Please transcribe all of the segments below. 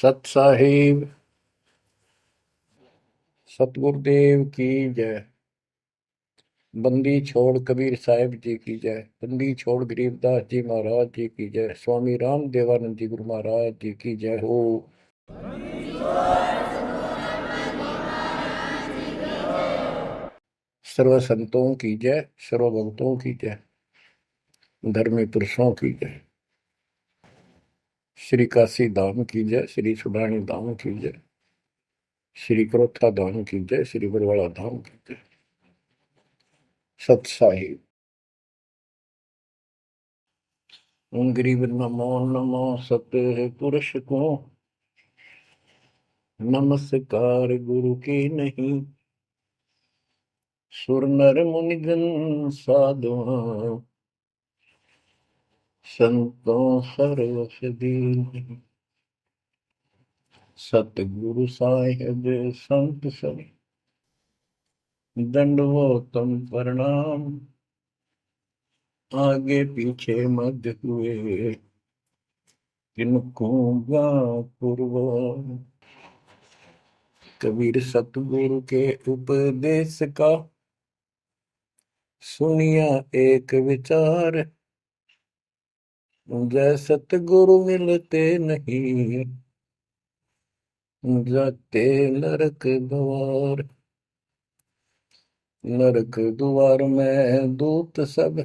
सत साहिब सतगुरुदेव की जय। बंदी छोड़ कबीर साहिब जी की जय। बंदी छोड़ गरीबदास जी महाराज जी की जय। स्वामी राम देवानंद जी गुरु महाराज जी की जय हो। सर्व संतों की जय, सर्व भक्तों की जय, धर्मी पुरुषों की जय। श्री काशी धाम की जय, श्री सुडानी धाम की जय, श्री क्रोथा धाम की जय, श्री बरवाड़ा धाम की जय। सत साहिब गरीब नमो नमो सत पुरुष को नमस्कार गुरु की नहीं। सुर नर मुनिजन साधुआ संतों सर्वस दीन। सतगुरु साहिब संत सब दंडवतम प्रणाम। आगे पीछे मध्य हुए किनको पूर्व। कबीर सतगुरु के उपदेश का सुनिया एक विचार। जय सतगुरु मिलते नहीं जाते नरक द्वार। नरक द्वार में दूत सब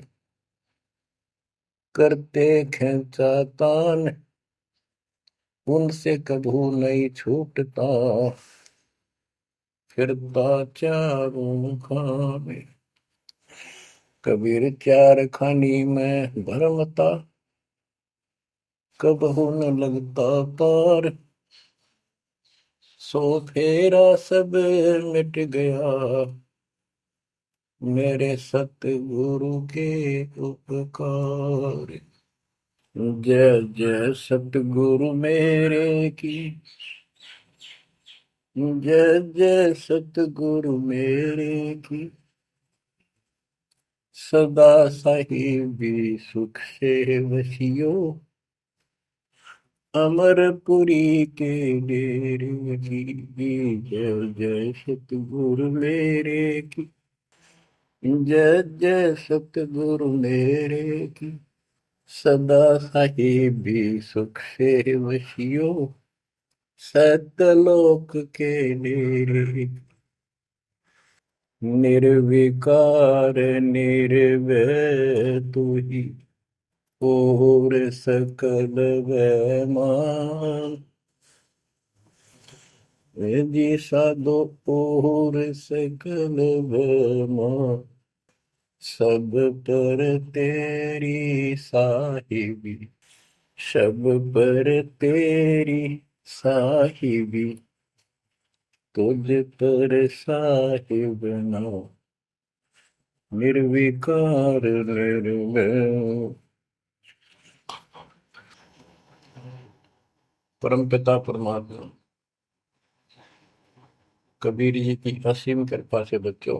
करते खेचातान। उनसे कभू नहीं छूटता फिरता चारों खाने। कबीर चार खानी में भरमता कबहू न लगता पार। सो फेरा सब मिट गया मेरे सतगुरु के उपकार। जय जय सतगुरु मेरे की जय जय सतगुरु मेरे की। सदा साहिबी सुख से वसियो अमरपुरी के डेरे की। जय जय सतगुरु मेरे की जय जय सतगुरु मेरे की। सदा साहिबी सुख से वसियो सतलोक के डेरे। निर्विकार निर्भय तू ही और सकल वैमान। जी साधो और सकल वैमान। सब पर तेरी साहिबी सब पर तेरी साहिबी। तुझ पर साहिब नाम निर्विकार निर्भय। परम पिता परमात्मा कबीर जी की असीम कृपा से बच्चों,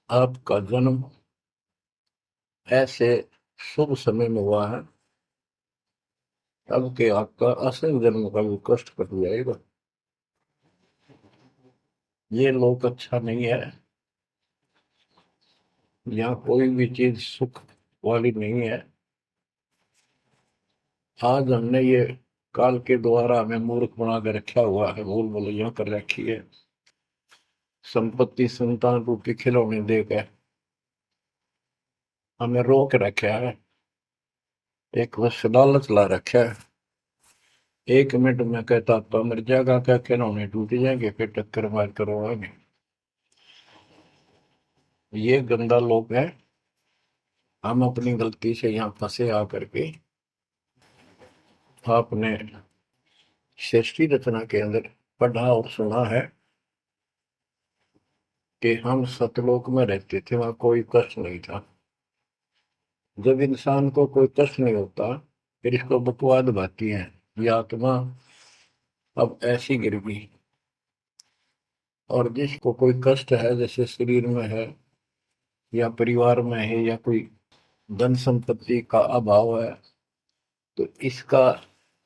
आपका जन्म ऐसे शुभ समय में हुआ है अब के आपका असल जन्म का भी कष्ट कट जाएगा। ये लोक अच्छा नहीं है, यहाँ कोई भी चीज सुख वाली नहीं है। आज हमने ये काल के द्वारा हमें मूर्ख बना कर रखा हुआ है, भूल भुलैया कर रखी है। संपत्ति संतान रूपी खिलौने देकर हमें रोक रखा है। एक बस लालच ला रखा है। 1 मिनट में कहता तो मर जाएगा, क्या खिलौने टूट जाएंगे, फिर टक्कर मार करवाएंगे। ये गंदा लोग है। हम अपनी गलती से यहाँ फंसे आकर के आपने सृष्टि रचना के अंदर पढ़ा और सुना है कि हम सतलोक में रहते थे, वहां कोई कष्ट नहीं था। जब इंसान को कोई कष्ट नहीं होता फिर इसको बकवाद भाती है, ये आत्मा अब ऐसी गिर गई। और जिसको कोई कष्ट है, जैसे शरीर में है या परिवार में है या कोई धन संपत्ति का अभाव है, तो इसका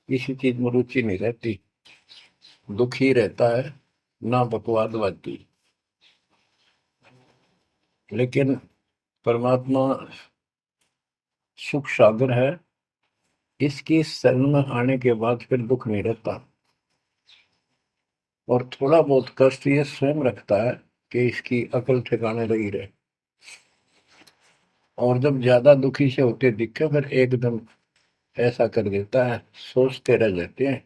किसी चीज में रुचि नहीं रहती, दुखी रहता है, ना बकवादवादी। लेकिन परमात्मा सुख सागर है, इसकी शरण में आने के बाद फिर दुख नहीं रहता। और थोड़ा बहुत कष्ट ये स्वयं रखता है कि इसकी अकल ठिकाने रही रहे। और जब ज्यादा दुखी से होते दिखे फिर एकदम ऐसा कर देता है, सोचते रह जाते हैं,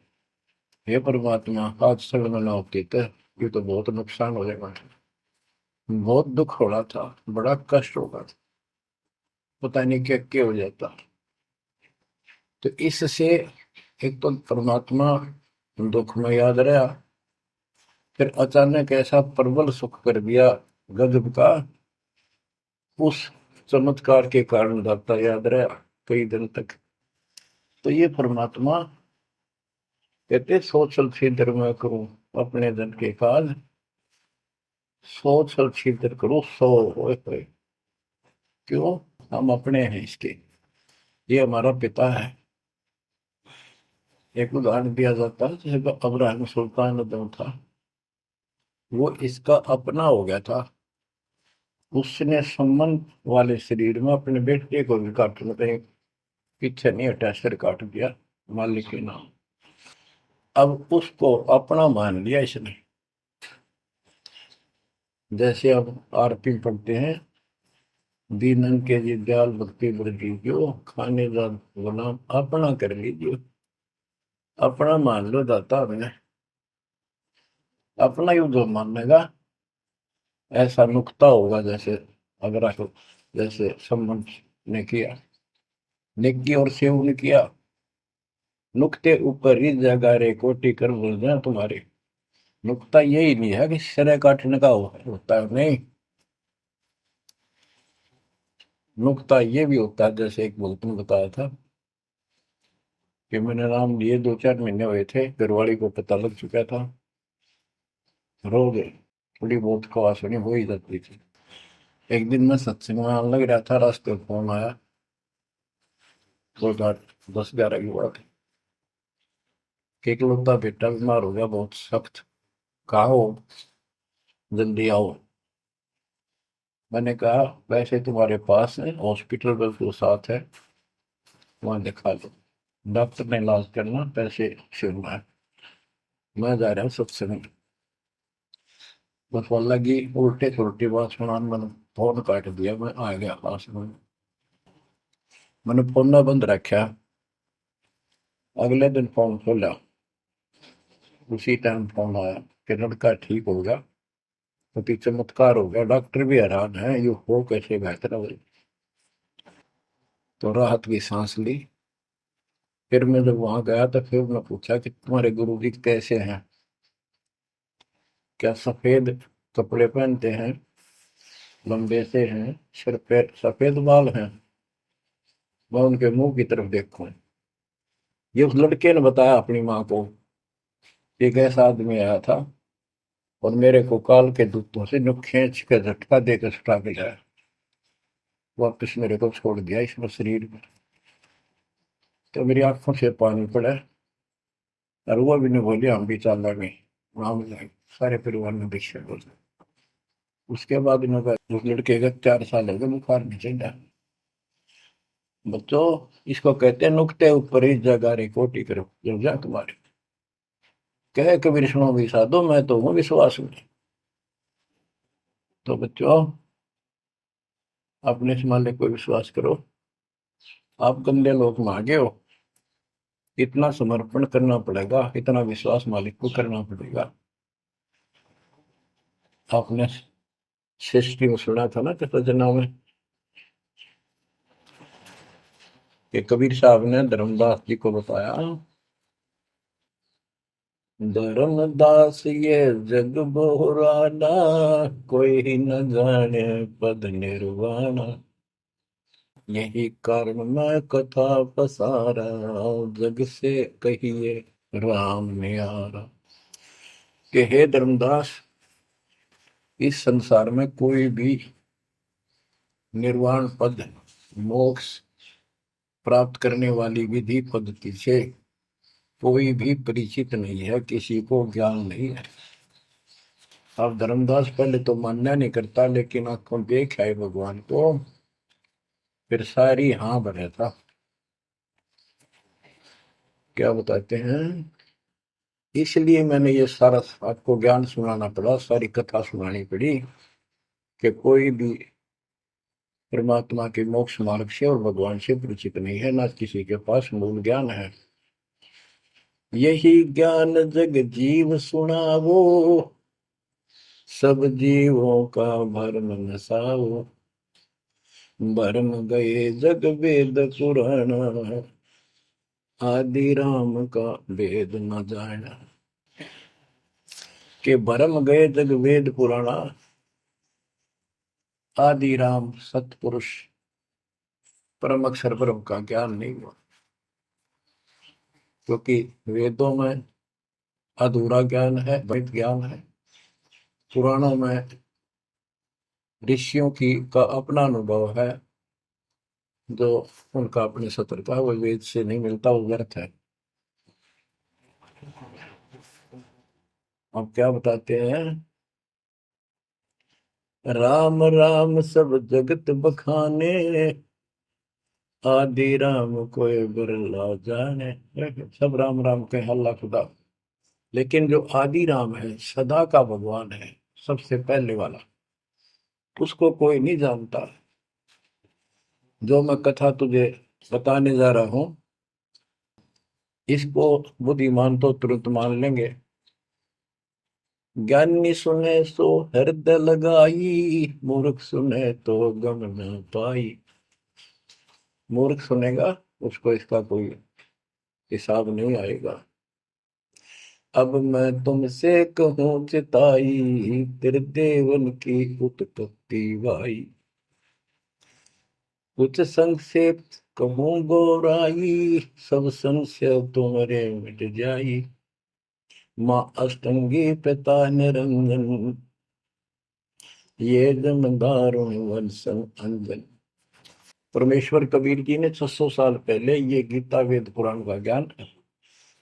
हे परमात्मा आज शरण ना होती तो ये तो बहुत नुकसान हो जाएगा, बहुत दुख हो रहा था, बड़ा कष्ट होगा था, पता नहीं क्या क्या हो जाता। तो इससे एक तो परमात्मा दुख में याद रहा, फिर अचानक ऐसा प्रबल सुख कर दिया गजब का, उस चमत्कार के कारण दाता याद रहा कई दिन तक। तो ये परमात्मा कहते सोचल छिद्र में करूं अपने जन के काज, सोचल छिद्र करूं सो होए। क्यों? हम अपने हैं इसके, ये हमारा पिता है। एक उदाहरण दिया जाता है, जैसे अब्राहम सुल्तान जो था वो इसका अपना हो गया था, उसने संबंध वाले शरीर में अपने बेटे को भी काटने पे पीछे नहीं हटा, सिर काट दिया मालिक के नाम। अब उसको अपना मान लिया इसने। जैसे अब आरती पढ़ते हैं, दीनन के जी दयाल भक्ति वृद्धि जो खाने जा गुलाम अपना कर लीजिए, अपना मान लो दाता हमें, अपना ही जो मानेगा ऐसा नुकता होगा। जैसे अगर आपको जैसे संबंध ने किया, नेकी और सेव ने किया, नुक्ते ऊपर ही जगह रे कोटि कर बोल जाए तुम्हारे। नुकता यही नहीं है कि सिरे काटने का होता है, नहीं, नुकता ये भी होता है। जैसे एक बुजुर्ग ने बताया था कि मैंने नाम लिए 2-4 महीने हुए थे, घरवाली को पता लग चुका था, रो गए, थोड़ी बहुत खवास होनी हो ही जाती थी। एक दिन मैं सत्संग में आने लग रहा था, रास्ते में फोन आया, दो 10-11 की बात है, कि इकलौता बेटा बीमार हो गया बहुत सख्त, कहा हो, जल्दी आओ। मैंने कहा वैसे तुम्हारे पास है हॉस्पिटल बिल्कुल साथ है, वहां दिखा लो, डॉक्टर ने इलाज करना, पैसे शुरू है, मैं जा रहा हूँ सत्संग। बस वो लगी उल्टे सुलटी बात सुनाने, मैंने फोन काट दिया, मैं आ गया पास में, मैंने फोन ना बंद रखा। अगले दिन फोन खोला, उसी टाइम फोन आया कि लड़का ठीक हो गया, अति चमत्कार हो गया, डॉक्टर भी हैरान है ये हो कैसे बेहतर हो। तो राहत की सांस ली। फिर मैं जब वहां गया तो फिर मैं पूछा कि तुम्हारे गुरु जी कैसे हैं, क्या सफेद कपड़े पहनते हैं, लंबे से हैं, सिर पे सफेद बाल हैं। मैं उनके मुंह की तरफ देखूं, ये उस लड़के ने बताया अपनी माँ को, एक ऐसा आदमी आया था और मेरे को काल के दूतों से नु खींच के झटका देकर छुटा के लाया, वापिस मेरे को छोड़ दिया इसमें शरीर में। तो मेरी आंखों से पानी पड़ा, और वो भी नहीं बोली हम भी चाल गए, वहां जाए सारे परिवार ने दीक्षा बोल। उसके बाद इन्होंने उस लड़के का 4 साल हो गए, बुखार नहीं चढ़ा। बच्चों, इसको कहते हैं नुकते ऊपर ही जगह रे कोटि करो जब जा तुम्हारे, कहे कबीर सुनो भी साधो मैं तो हूँ विश्वास में। तो बच्चों, अपने से मालिक को विश्वास करो। आप गंदे लोग मांगे हो, इतना समर्पण करना पड़ेगा, इतना विश्वास मालिक को करना पड़ेगा। आपने सृष्टि में सुना था ना कृष्ण में कि कबीर साहब ने धर्मदास जी को बताया, धर्मदास ये जग बोराना, कोई न जाने पद निर्वाणा, यही कारण मैं कथा पसारा, जग से कहिए राम नियारा। कि हे धर्मदास, इस संसार में कोई भी निर्वाण पद, मोक्ष प्राप्त करने वाली विधि पद्धति से कोई भी परिचित नहीं है, किसी को ज्ञान नहीं है। अब धर्मदास पहले तो मानना नहीं करता, लेकिन आंखों देख आए भगवान को, फिर सारी हाँ भरे था। क्या बताते हैं, इसलिए मैंने ये सारा आपको ज्ञान सुनाना पड़ा, सारी कथा सुनानी पड़ी कि कोई भी परमात्मा के मोक्ष मार्ग से और भगवान से परिचित नहीं है, ना किसी के पास मूल ज्ञान है। यही ज्ञान जग जीव सुनावो, सब जीवों का भरम नसाओ। भरम गए जग वेद पुराण, आदि राम का वेद न जाना। के भरम गए जग वेद पुराणा, आदि राम सतपुरुष परम अक्षर ब्रह्म का ज्ञान नहीं हुआ। क्योंकि वेदों में अधूरा ज्ञान है, वैध ज्ञान है। पुराणों में ऋषियों की का अपना अनुभव है, जो उनका अपने सत्र का, वो वेद से नहीं मिलता, वो व्यर्थ है। अब क्या बताते हैं, राम राम सब जगत बखाने, आदि राम कोई बिरला जाने। सब राम राम के हल्ला खुदा, लेकिन जो आदि राम है, सदा का भगवान है, सबसे पहले वाला, उसको कोई नहीं जानता। जो मैं कथा तुझे बताने जा रहा हूं, इसको बुद्धिमान तो तुरंत मान लेंगे। ज्ञानी सुने सो हृदय लगाई, मूर्ख सुने तो गम न पाई। मूर्ख सुनेगा, उसको इसका कोई हिसाब नहीं आएगा। अब मैं तुमसे कहूँ चिताई, तेरे देवन की उत्पत्ति वाई। कुछ संक्षेप कहूँ गौराई, सब संशय तुम्हारे मिट जाई। माँ अष्टंगी पिता निरंजन, ये जमदारुण वंशन अंजन। परमेश्वर कबीर जी ने 600 साल पहले ये गीता वेद पुराण का ज्ञान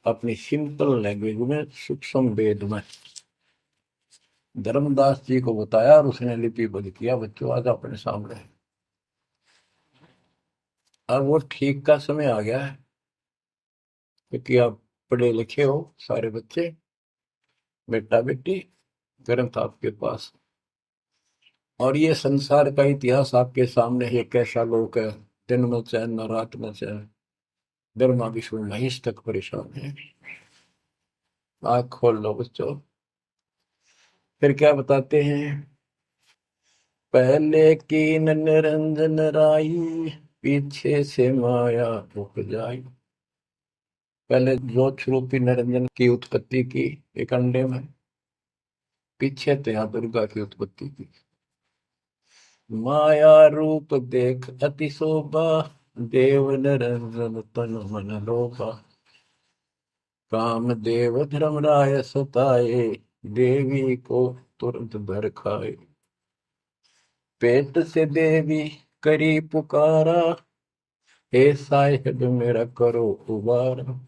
अपनी सिंपल लैंग्वेज में, सूक्ष्म वेद में धर्मदास जी को बताया, और उसने लिपिबद्ध किया। बच्चों आज अपने सामने है। अब वो ठीक का समय आ गया है, क्योंकि आप पढ़े लिखे हो सारे बच्चे, बेटा बेटी, ग्रंथ आपके पास, और ये संसार का इतिहास आपके सामने है। कैसा लोग है, दिन में चैन न रात में चैन, गर्मा विष्णु महेश तक परेशान है। आँख खोल लो बच्चों। फिर क्या बताते हैं, पहले कीन निरंजन राई, पीछे से माया उपजाई। पहले ज्योत रूपी निरंजन की उत्पत्ति की एक अंडे में, पीछे तो यहाँ दुर्गा की उत्पत्ति की। माया रूप देख अति शोभा, देव निरंजन तन मन लोभा। काम देव धर्मराय सताए, देवी को तुरंत भर खाए। पेट से देवी करी पुकारा, हे साहिब मेरा करो उबारा।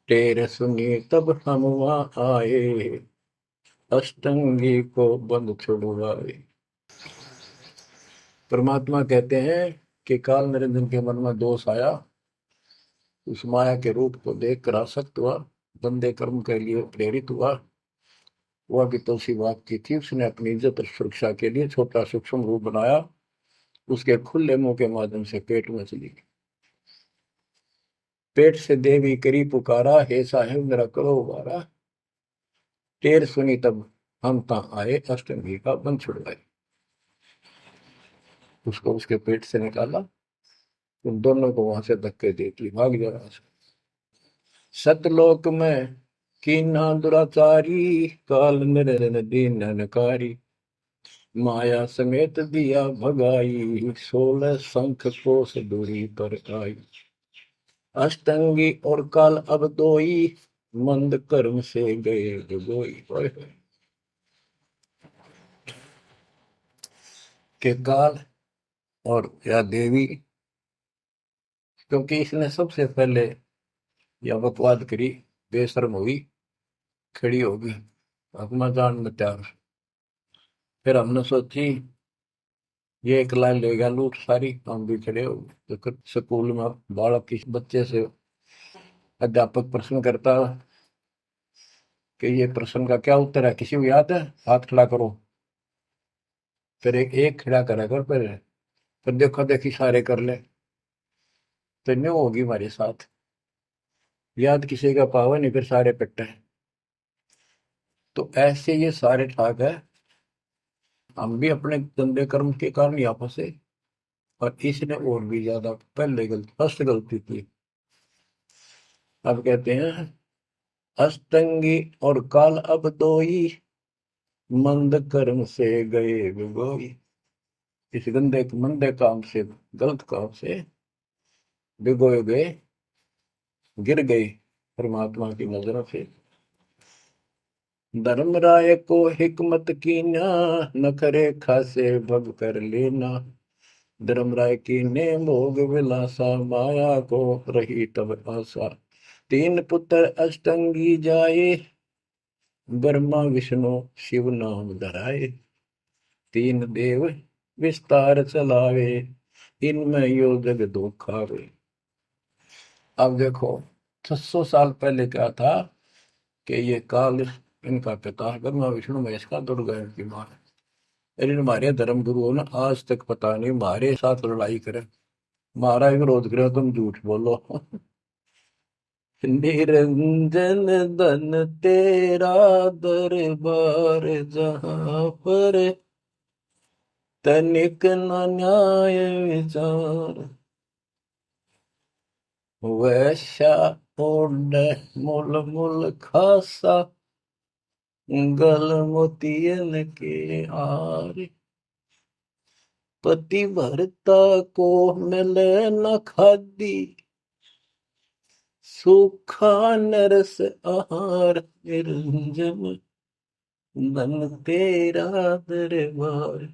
टेर सुनी तब हम वहां आए, अष्टंगी को बंद छुड़वाए। परमात्मा कहते हैं कि काल निरंजन के मन में दोष आया, उस माया के रूप को देखकर आसक्त हुआ, बंदे कर्म के लिए प्रेरित हुआ। वह भी तो उसी बात की थी, उसने अपनी इज्जत और सुरक्षा के लिए छोटा सूक्ष्म रूप बनाया, उसके खुले मुंह के माध्यम से पेट में चली गई। पेट से देवी करी पुकारा, हे साहेब मेरा करो उबारा। टेर सुनी तब हम ता आए, अष्टमी का बंध छुड़वाए। उसको उसके पेट से निकाला, उन दोनों को वहां से धक्के दे दी, भाग जा रहा। सतलोक में कीना दुराचारी, काल निरंजन दीन नकारी। माया समेत दिया भगाई, 16 शंख कोस दूरी पर आई। अष्टंगी और काल अब दोई, मंद कर्म से गए डुबोई। के काल और या देवी, क्योंकि इसने सबसे पहले या बकवाद करी, बेशर्म हुई, खड़ी होगी, अपना जान में त्याग। फिर हमने सोची ये एक लाइन ले गया लूट सारी, हम भी खड़े हो गए। तो स्कूल में बालक किसी बच्चे से अध्यापक प्रश्न करता कि ये प्रश्न का क्या उत्तर है, किसी को याद है, हाथ खड़ा करो। फिर एक एक खड़ा करा कर, फिर देखो देखी सारे कर ले, तो न्यू होगी हमारे साथ। याद किसी का पावा नहीं, फिर सारे पिट्टे। तो ऐसे ये सारे ठाक है, हम भी अपने गंदे कर्म के कारण यहाँ फंसे, और इसने और भी ज्यादा पहले गलती, फर्स्ट गलती की। अब कहते हैं अष्टंगी और काल अब दोई, मंद कर्म से गए बिगोई। इस गंदे मंदे काम से, गलत काम से भिगोए गए, गिर गए परमात्मा की नजरों से। धर्मराय को हिकमत कीना, नखरे खासे भग कर लेना। धर्मराय की ने भोग विलासा, माया को रही तब आशा। तीन पुत्र अष्टंगी जाए, ब्रह्मा विष्णु शिव नाम धराए। तीन देव विस्तार चलावे, इनमें यो जग दो खावे। अब देखो 600 साल पहले क्या था कि ये काल इनका पिता ब्रह्मा विष्णु महेश का, दुर्गा इनकी मां है। लेकिन हमारे धर्म गुरुओं ने आज तक पता नहीं हमारे साथ लड़ाई करे, हमारा विरोध करे, तुम झूठ बोलो। निरंजन धन तेरा दरबार, जहां पर तनिक न न्याय विचार। वैश्या ओढ़ मूल मूल खासा, गल मोतियन के हार। पति भरता को मिले न खादी, सूखा नरस आहार। निरंजन धन तेरा दरबार।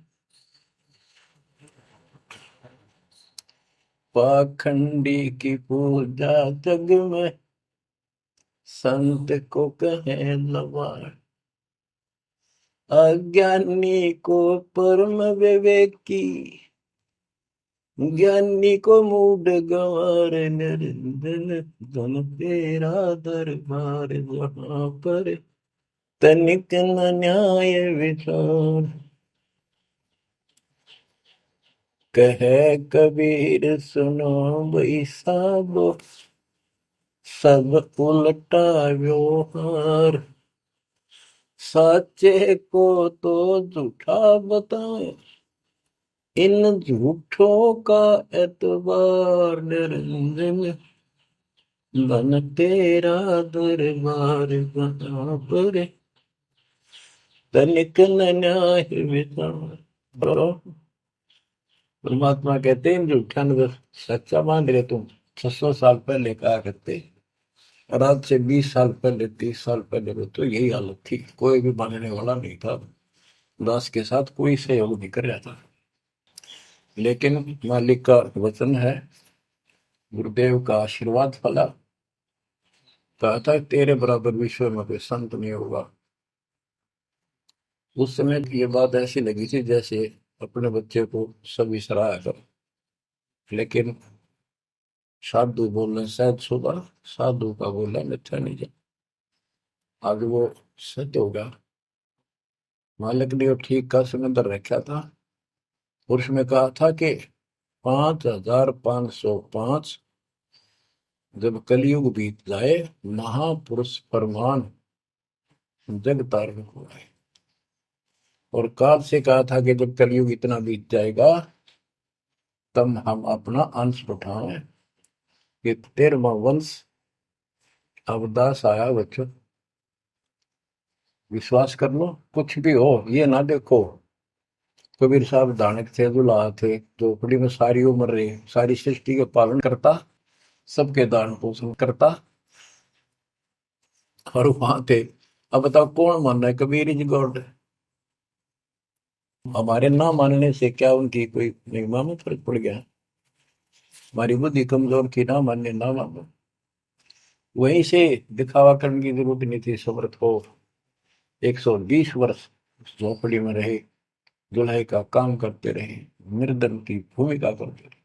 पाखंडी की पूजा जग में, संत को कहे लवार। अज्ञानी को परम विवेकी, ज्ञानी को मूड गंवार। निरंजन धन तेरा दरबार, जहां पर तनिक न न्याय विचार। कहे कबीर सुनो भाई साबो, सब उल्टा व्यवहार। साचे को तो झूठा बताए, इन झूठों का एतबार। निरंजन धन तेरा दरबार, जहां पर तनिक न न्याय विचार। परमात्मा कहते हैं झूठा न सच्चा मान रहे तुम। 600 साल पहले कहा करते, और आज से 20 साल पहले, 30 साल पहले में तो यही हालत थी, कोई भी मानने वाला नहीं था, दास के साथ कोई सहयोग नहीं कर रहा था। लेकिन मालिक का वचन है, गुरुदेव का आशीर्वाद फला। कहा था तेरे बराबर विश्व में कोई संत नहीं होगा। उस समय ये बात ऐसी लगी थी जैसे अपने बच्चे को सभी सराहा कर। लेकिन साधु बोलने शायद सुबह, साधु का बोलना मिथ्या नहीं जा। आज वो सत्य होगा। मालिक ने वो ठीक का समंदर रखा था, और उसमें कहा था कि 5505 जब कलयुग बीत जाए, महापुरुष फरमान जग तारण को आए। और काल से कहा था कि जब कलयुग इतना बीत जाएगा, तब हम अपना अंश उठाएं कि 13वां वंश अवदास आया। बच्चों विश्वास कर लो, कुछ भी हो, ये ना देखो कबीर साहब दानक थे, दुल्हा थे, झोपड़ी में सारी उम्र रहे, सारी सृष्टि के पालन करता, सबके दान पोषण करता, और वहां थे। अब बताओ कौन मान रहा है कबीर इज गॉड? हमारे ना मानने से क्या उनकी कोई महिमा में फर्क पड़ गया? हमारी बुद्धि कमजोर की, ना मानने ना मानो। वहीं से दिखावा करने की जरूरत नहीं थी। समर्थ को 120 वर्ष उस झोपड़ी में रहे, दुल्हे का काम करते रहे, निर्धन की भूमिका करते रहे,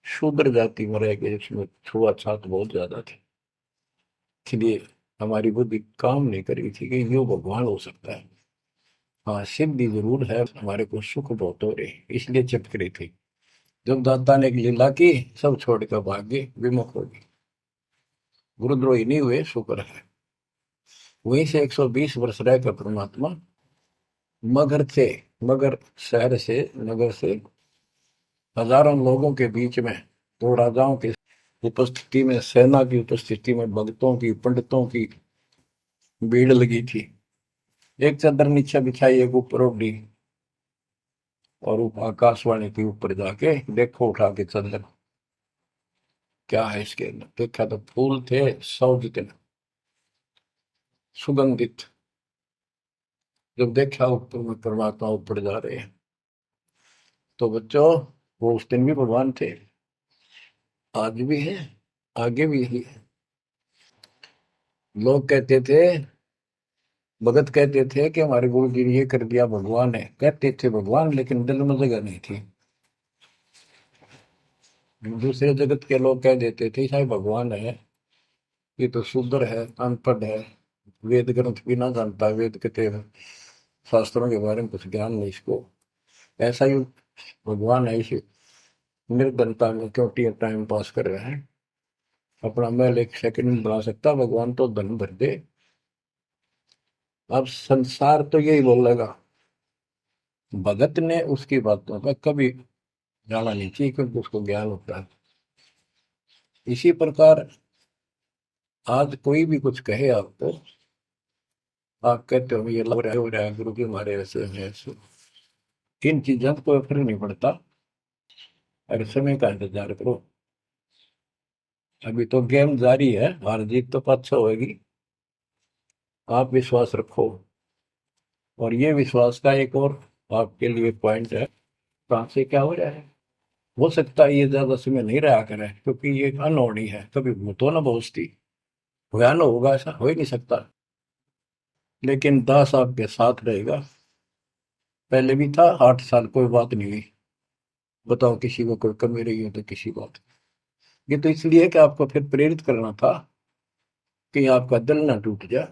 शूद्र जाति में रह गए, इसमें छुआछात बहुत ज्यादा थी। इसलिए हमारी बुद्धि काम नहीं कर रही थी कि यो भगवान हो सकता है। हाँ, सिद्धि जरूर है, हमारे को सुख बहुत हो रहे, इसलिए चिपक रही थी। जब दाता ने एक लीला की, सब छोड़कर भाग गए, विमुख हो गए, गुरुद्रोही नहीं हुए, शुक्र है। वहीं से 120 वर्ष रहकर परमात्मा मगध से, मगर शहर से, नगर से हजारों लोगों के बीच में, दो राजाओं की उपस्थिति में, सेना की उपस्थिति में, भक्तों की, पंडितों की भीड़ लगी थी। एक चादर नीचे बिछाई, एक ऊपर ओढ़ी, और आकाशवाणी के ऊपर जाके देखो उठा के चादर, क्या है इसके अंदर। देखा तो फूल थे 100 जितने, सुगंधित। जब देखा ऊपर में परमात्मा ऊपर जा रहे हैं, तो बच्चों वो उस दिन भी भगवान थे, आज भी है, आगे भी ही है। लोग कहते थे, भगत कहते थे कि हमारे गुरु जी ने ये कर दिया, भगवान है। कहते थे भगवान, लेकिन दिल में जगह नहीं थी। दूसरे जगत के लोग कह देते थे शायद भगवान है, ये तो शूद्र है, अनपढ़ है, वेद ग्रंथ भी ना जानता, वेद के शास्त्रों के बारे में कुछ ज्ञान नहीं इसको, ऐसा ही भगवान है, इसे निर्धनता में क्यों टाइम पास कर रहे हैं, अपना महल एक सेकंड में बना सकता, भगवान तो धन भर दे। अब संसार तो यही बोलेगा। भगत ने उसकी बातों का कभी जाना नहीं चाहिए, क्योंकि उसको ज्ञान होता है। इसी प्रकार आज कोई भी कुछ कहे आपको, आप कहते हो ये लग रहा है, हो रहा है, गुरु जी हमारे ऐसे हैं ऐसे, इन चीजों को फर्क नहीं पड़ता। अरे समय का इंतजार करो, अभी तो गेम जारी है, हार जीत तो पाछो होगी। आप विश्वास रखो। और ये विश्वास का एक और आपके लिए पॉइंट है, कहाँ से क्या हो रहा है। हो सकता है ये ज्यादा समय नहीं रहा करे, क्योंकि ये अनहोनी है, कभी भूतो ना पहुंचती, भयान होगा, ऐसा हो ही नहीं सकता। लेकिन दास आपके साथ रहेगा, पहले भी था, 8 साल कोई बात नहीं हुई। बताओ किसी को कोई कमी रही हो तो किसी बात। ये तो इसलिए कि आपको फिर प्रेरित करना था, कि आपका दिल ना टूट जाए।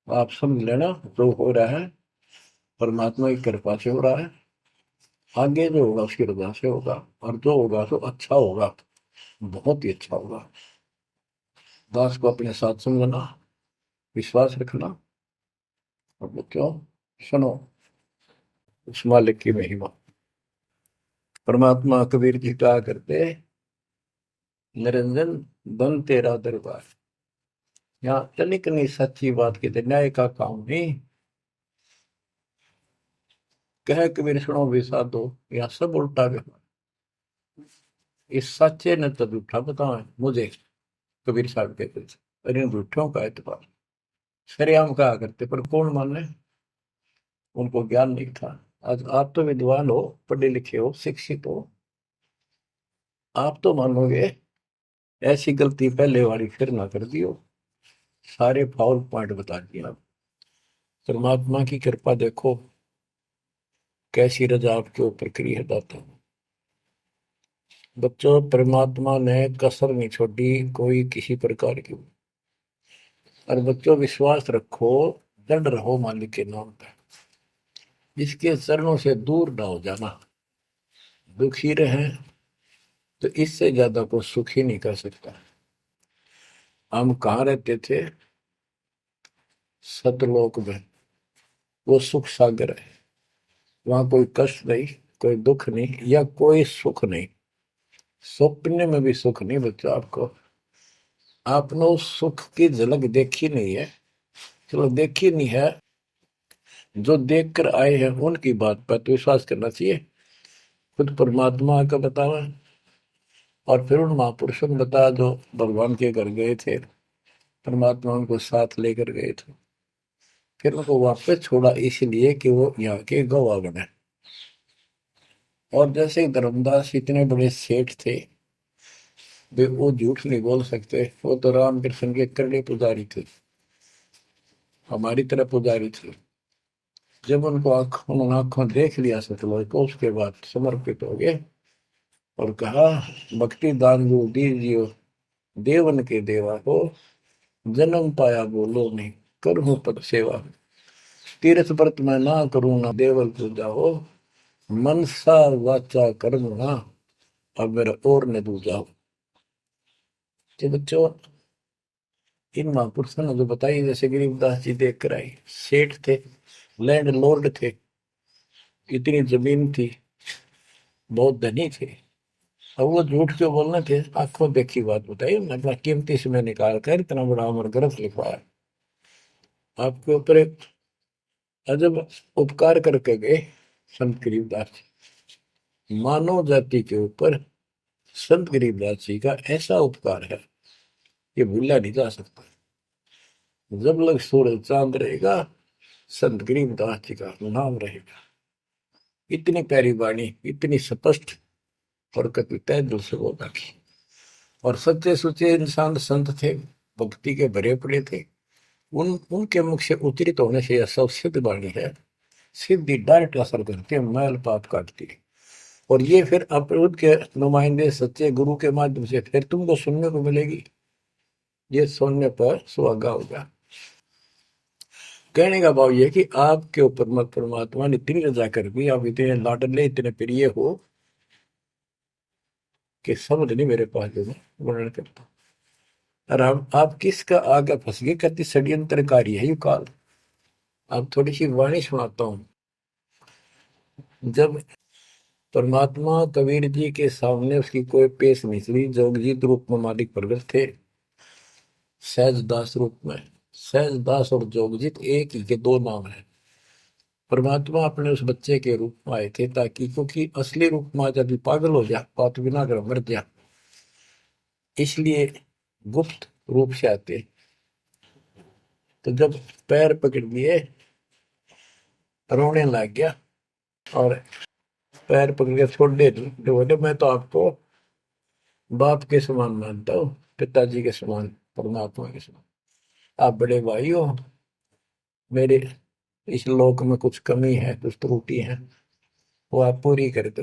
आप समझ लेना, जो हो रहा है परमात्मा की कृपा से हो रहा है, आगे जो होगा उसकी रजा से होगा, और जो होगा तो अच्छा होगा, बहुत ही अच्छा होगा। दास को अपने साथ समझना, विश्वास रखना। और बच्चों सुनो उस मालिक की महिमा। परमात्मा कबीर जी कहा करते, निरंजन बन तेरा दरबार। यहाँ तनिक नहीं सच्ची बात कहते, न्याय का काम नहीं। कह कबीर सुनो विसा दो, यहाँ सब उल्टा व्यवहार। इस सच्चे ने तो झूठा बताओ मुझे, कबीर साहब कहते थे, अरे इन झूठों का एतबार। सरेआम कहा करते, पर कौन माने, उनको ज्ञान नहीं था। आज आप तो विद्वान हो, पढ़े लिखे हो, शिक्षित हो, आप तो मानोगे ऐसी गलती पहले वाली फिर ना कर दियो। सारे फाउल पॉइंट बता दिए आप। परमात्मा की कृपा देखो, कैसी रजा आपके ऊपर करी है दाता। बच्चों परमात्मा ने कसर नहीं छोड़ी कोई किसी प्रकार की। और बच्चों विश्वास रखो, दृढ़ रहो मालिक के नाम पे, इसके चरणों से दूर ना हो जाना। दुखी रहे तो इससे ज्यादा कोई सुख ही नहीं कर सकता। हम कहाँ रहते थे, सतलोक में, वो सुख सागर है। वहां कोई कष्ट नहीं, कोई दुख नहीं, या कोई सुख नहीं। स्वप्न में भी सुख नहीं बच्चों आपको। आपने उस सुख की झलक देखी नहीं है, चलो देखी नहीं है, जो देख कर आए हैं उनकी बात पर तो विश्वास करना चाहिए। खुद परमात्मा का बतावा, और फिर उन महापुरुषों ने बताया जो भगवान के घर गए थे, परमात्मा उनको साथ लेकर गए थे, फिर उनको वापस छोड़ा इसलिए कि वो यहाँ के गवाह बने। और जैसे धर्मदास इतने बड़े सेठ थे, वे वो झूठ नहीं बोल सकते। वो तो रामकृष्ण के करड़े पुजारी थे, हमारी तरह पुजारी थे। जब उनको उन्होंने आंखों देख लिया सतलोक को, उसके बाद समर्पित हो गए और कहा, भक्ति दान जो दीजियो देवन के देवा हो, जन्म पाया बोलो नहीं करूं पद सेवा। तीर्थ व्रत मैं ना करूं ना देवल पूजा हो, मनसा वाचा कर्म ना अब मेरा और न दूजा हो। तो बच्चों, इन महापुरुषों ने जो बताई, जैसे गरीबदास जी देख कर आई, सेठ थे, लैंड लॉर्ड थे, इतनी जमीन थी, बहुत धनी थे। अब वो झूठ क्यों बोलना थे? आंखों देखी बात बताई, अपना कीमती समय निकाल कर इतना बड़ा अमर ग्रंथ लिखवाया, आपके ऊपर एक अजब उपकार करके गए संत गरीबदास जी। मानव जाति के ऊपर संत गरीबदास जी का ऐसा उपकार है, ये भूला नहीं जा सकता। जब लग सूरज चांद रहेगा, संत गरीबदास जी का नाम रहेगा। इतनी प्यारी वाणी, इतनी स्पष्ट और कभी तय दिल से बोला की। और सच्चे सुचे इंसान संत थे, भक्ति के भरे पड़े थे। उनके मुख से उच्चरित होने से यह सब सिद्ध वाणी है, सिद्धि डायरेक्ट असर करती है, मैल पाप काटती है। और ये फिर अपरोध के नुमाइंदे सच्चे गुरु के माध्यम से फिर तुमको सुनने को मिलेगी। ये सुनने पर सुहागा होगा। कहने का भाव ये कि आपके ऊपर मत परमात्मा ने इतनी रजा कर दी, आप इतने लाडले इतने प्रिय हो कि समझ नहीं मेरे पास जो वर्णन करता। और आप किसका आगे फंस गए, कहती षड्यंत्रकारी है यू काल। अब थोड़ी सी वाणी सुनाता हूं। जब परमात्मा कबीर जी के सामने उसकी कोई पेश नहीं चली, जोगजीत रूप में मालिक प्रगट थे, सहजदास रूप में। सहजदास और जोगजीत एक ही के दो नाम है। परमात्मा अपने उस बच्चे के रूप में आए थे, ताकि क्योंकि असली रूप में जब पागल हो जा, बात बिना कर मर जा, इसलिए गुप्त रूप से आते। तो जब पैर पकड़ लिए, रोने लग गया और पैर पकड़ के छोड़ दे, तो बोले मैं तो आपको बाप के समान मानता हूँ, पिताजी के समान, परमात्मा के समान। आप बड़े भाई हो, मेरे इस लोक में कुछ कमी है, कुछ त्रुटि है, वो आप पूरी कर दो।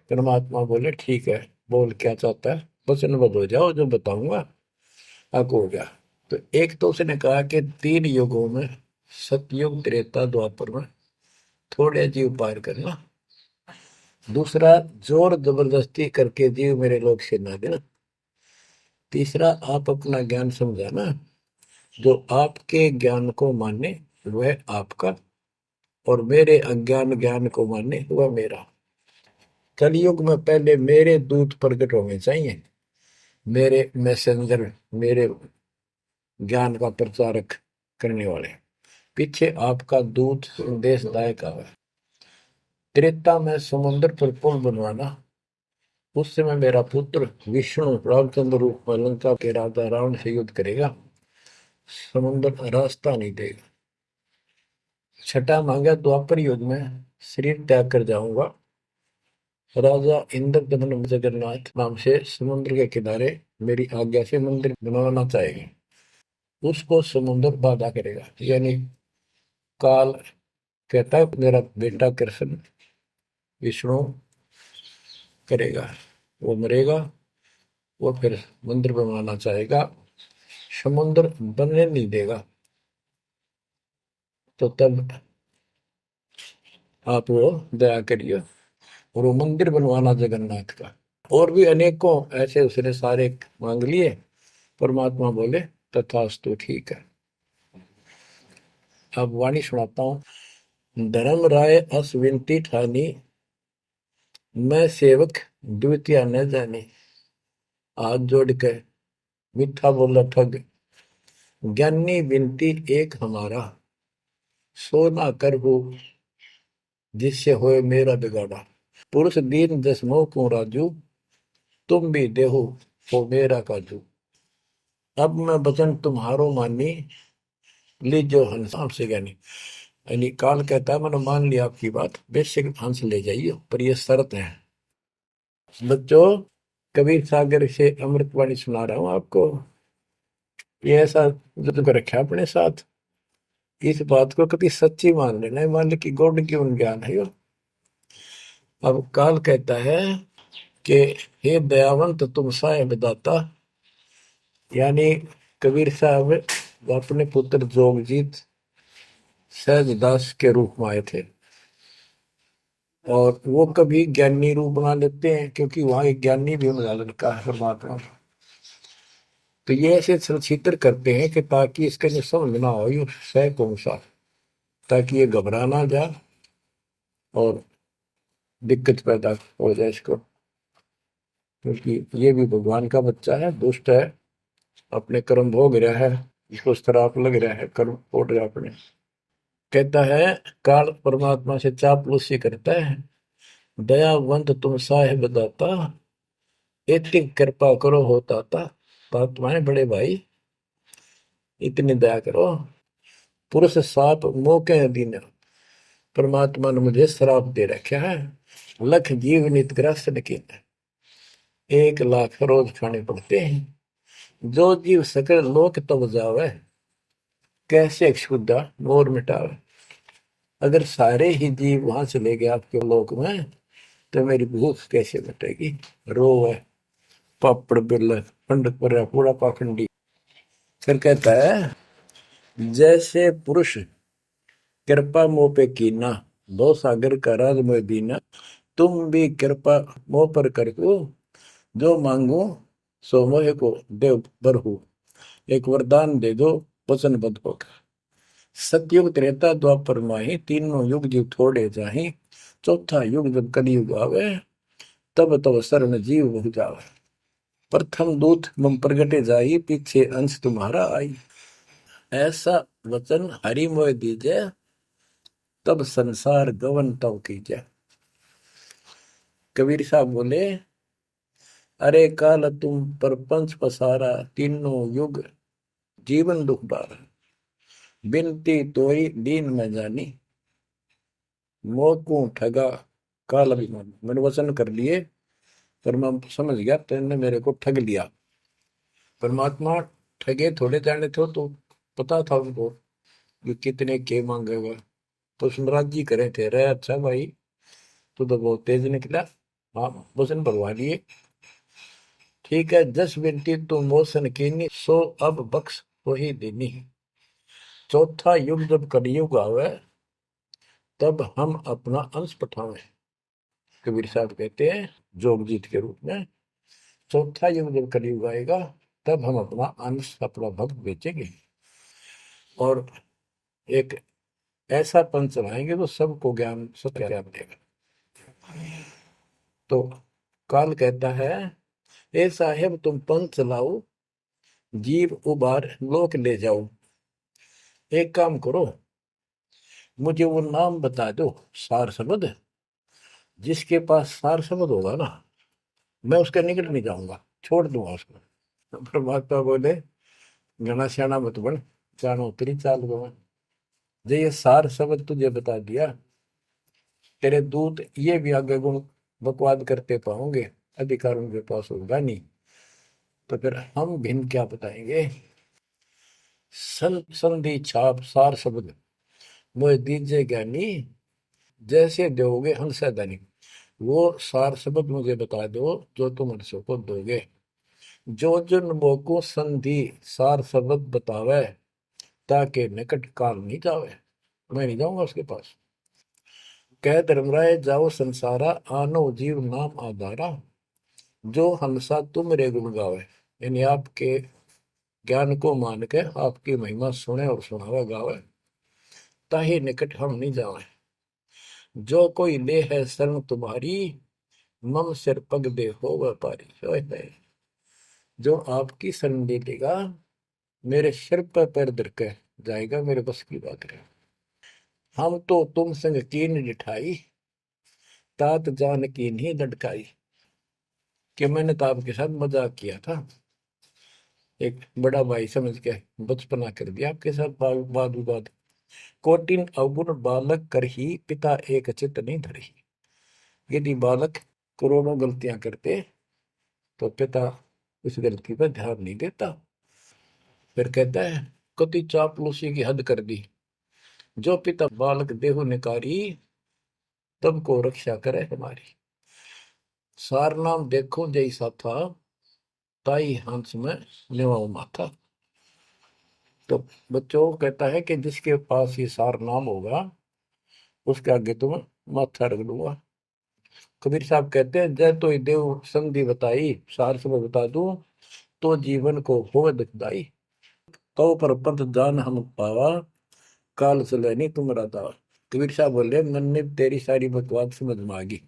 परमात्मा बोले ठीक है, बोल क्या चाहता है, वचनबद्ध हो जाओ, जो बताऊंगा हक हो गया। तो एक तो उसने कहा कि 3 युगों में, सतयुग त्रेता द्वापर में थोड़े जीव पार करना। दूसरा, जोर जबरदस्ती करके जीव मेरे लोग से ना देना। तीसरा, आप अपना ज्ञान समझाना, जो आपके ज्ञान को माने वह आपका, और मेरे अज्ञान ज्ञान को माने वह मेरा। कलयुग में पहले मेरे दूत प्रकट होने चाहिए, मेरे मैसेंजर, मेरे ज्ञान का प्रचारक करने वाले। पीछे आपका दूत संदेशदायक आवे। त्रेता में समुद्र पर पुल बनवाना, उस समय मेरा पुत्र विष्णु रामचंद्र रूप में लंका के राजा रावण से युद्ध करेगा, समुद्र रास्ता नहीं देगा। छठा मांगा, द्वापर युग में शरीर त्याग कर जाऊंगा, राजा इंद्रदमन जगन्नाथ नाम से समुद्र के किनारे मेरी आज्ञा से मंदिर बनवाना चाहेंगे, उसको समुद्र बाधा करेगा। यानी काल कहता है मेरा बेटा कृष्ण विष्णु करेगा, वो मरेगा, वो फिर मंदिर बनवाना चाहेगा, समुद्र बनने नहीं देगा। तो तब आप वो दया करिए और वो मंदिर बनवाना जगन्नाथ का। और भी अनेकों ऐसे उसने सारे मांग लिए। परमात्मा बोले तथास्तु, ठीक है। अब वाणी सुनाता हूं। धर्म राय अस विनती ठानी, मैं सेवक द्वितीय न जानी। हाथ जोड़ के मीठा बोला ठग, ज्ञानी विनती एक हमारा, सो ना कर हो जिससे होए मेरा बिगाड़ा। पुरुष दीन दसमो को राजू, तुम भी देहो हो मेरा काजू। अब मैं वचन तुम्हारो मानी, लीजो हंस से ज्ञानी। यानी काल कहता है मैंने मान लिया आपकी बात, बेशक हंस ले जाइए, पर ये शर्त है। बच्चों, कबीर सागर से अमृतवाणी सुना रहा हूं आपको। ये ऐसा जो कर रखा अपने साथ, इस बात को कभी सच्ची मान लेना, मान ले कि गॉड की उन ज्ञान है यो। अब काल कहता है कि हे दयावंत तुम साहेब दाता, यानी कबीर साहब अपने पुत्र जोगजीत सहजदास के रूप में आए थे, और वो कभी ज्ञानी रूप बना लेते हैं क्योंकि वहां एक ज्ञानी भी बना लड़का है परमात्मा। तो ये ऐसे छितर करते हैं कि ताकि इसका जो समझ ना हो, ये सह कौन सा, ताकि ये घबरा ना जाए और दिक्कत पैदा हो जाए इसको, क्योंकि ये भी भगवान का बच्चा है, दुष्ट है, अपने कर्म भोग रहा है, इसको श्राप लग रहा है, कर्म फोड़ रहा अपने। कहता है काल परमात्मा से चापलूसी करता है, दयावंत तुम साहेब दाता, इतनी कृपा करो हो ताता, तुम्हारे बड़े भाई इतनी दया करो। पुरुष साप मौके दिन परमात्मा ने मुझे श्राप दे रखा है, लख जीव नित ग्रस्त लेकिन 1 लाख रोज खाने पड़ते हैं, जो जीव सकल लोक तब जावे, कैसे क्षुदा मोर मिटावे। अगर सारे ही जीव वहां चले गए आपके लोक में, तो मेरी भूख कैसे मिटेगी। रो है पापड़ बिल पंडित पर पूरा पाखंडी। फिर कहता है जैसे पुरुष कृपा मोह पे कीना, दो सागर का राज मोह दीना, तुम भी कृपा मोह पर कर दो, जो मांगो सो मोह को देव बरहु, एक वरदान दे दो वचनबद्ध होकर। सतयुग त्रेता द्वापर माही, तीनों युग जीव थोड़े जाही, चौथा युग जब कलयुग आवे, तब तब शरण जीव बहु जावे। प्रथम दूत मम प्रगटे जाई, पीछे अंश तुम्हारा आई, ऐसा वचन हरि मोह दीजे, तब संसार गवन तव कीजे। कबीर साहब बोले अरे काल तुम परपंच पसारा, तीनों युग जीवन दुख बारा, बिनती तोई दीन में जानी, मोह ठगा काल अभिमानी। मैंने वचन कर लिए पर मैं समझ गया तेने मेरे को ठग लिया। परमात्मा ठगे थोड़े जाने थे, तो पता था उनको कि कितने के मांगेगा, तो सुमराज जी करे थे रे अच्छा भाई तू तो बहुत तेज निकला, हाँ वचन भरवा लिए, ठीक है। 10 बिनती तू मोसन कीनी, सो अब बख्श हो ही देनी। चौथा युग जब कलयुग आवे, तब हम अपना अंश पठावे। कबीर साहब कहते हैं जोगजीत के रूप में, चौथा युग जब कलयुग आएगा, तब हम अपना अंश अपना भक्त बेचेंगे और एक ऐसा पंच चलाएंगे तो सबको ज्ञान सत्य ज्ञान देगा। तो काल कहता है ए साहेब तुम पंथ चलाओ, जीव उबार लोक ले जाओ। एक काम करो, मुझे वो नाम बता दो सार शब्द, जिसके पास सार शब्द होगा ना, मैं उसके निकट नहीं जाऊंगा, छोड़ दूंगा उसको। परमात्मा बोले घना श्याणा मत बन, जानो तेरी चाल गवा। जो ये सार शब्द तुझे बता दिया, तेरे दूत ये भी आगे गुण बकवाद करते पाओगे, अधिकार उनके पास होगा नहीं, तो फिर हम भिन्न क्या बताएंगे। संधि छाप सार शब्द मोह दीजिए ज्ञानी, जैसे दोगे हंसा दानी। वो सार शब्द मुझे बता दो जो तुम हंसों को दोगे। जो जन मोको संधि सार शब्द बतावे, ताके निकट काल नहीं जावे, मैं नहीं जाऊंगा उसके पास। कह धर्मराय जाओ संसारा, आनो जीव नाम आधारा, जो हंसा तुम रे गुण गावे। यानी आपके ज्ञान को मान के आपकी महिमा सुने और सुनावे गावे, ताही निकट हम नहीं जावे। जो कोई ले है शरण तुम्हारी, मम सिर पग दे हो व्यापारी। जो आपकी शरण ले लेगा, मेरे सिर पर पैर धर के जाएगा, मेरे बस की बात है। हम तो तुम संग कीन जिठाई, तात जान की नहीं लटकाई। कि मैंने तो आपके साथ मजाक किया था, एक बड़ा भाई समझ के बचपना कर दिया आपके साथ, वाद विवाद। कोटिन अवगुण बालक कर ही, पिता एक चित नहीं धरही। यदि बालक करोड़ों गलतियां करते तो पिता उस गलती पर ध्यान नहीं देता। फिर कहता है कति चापलूसी की हद कर दी, जो पिता बालक देहु निकारी, तब को रक्षा करे हमारी। सार नाम देखो जैसा था, ताई हंस में लेवाओ माथा। तो बच्चों कहता है कि जिसके पास ये सार नाम होगा उसके आगे तुम माथा रख दूंगा। कबीर साहब कहते हैं जय तो देव संधि बताई, सार से मैं बता दूं तो जीवन को हो दुखदाई। तो पर पंथ जान हम पावा, काल चले नहीं तुम दावा। कबीर साहब बोले मैंने तेरी सारी बकवास समझ में आ गई,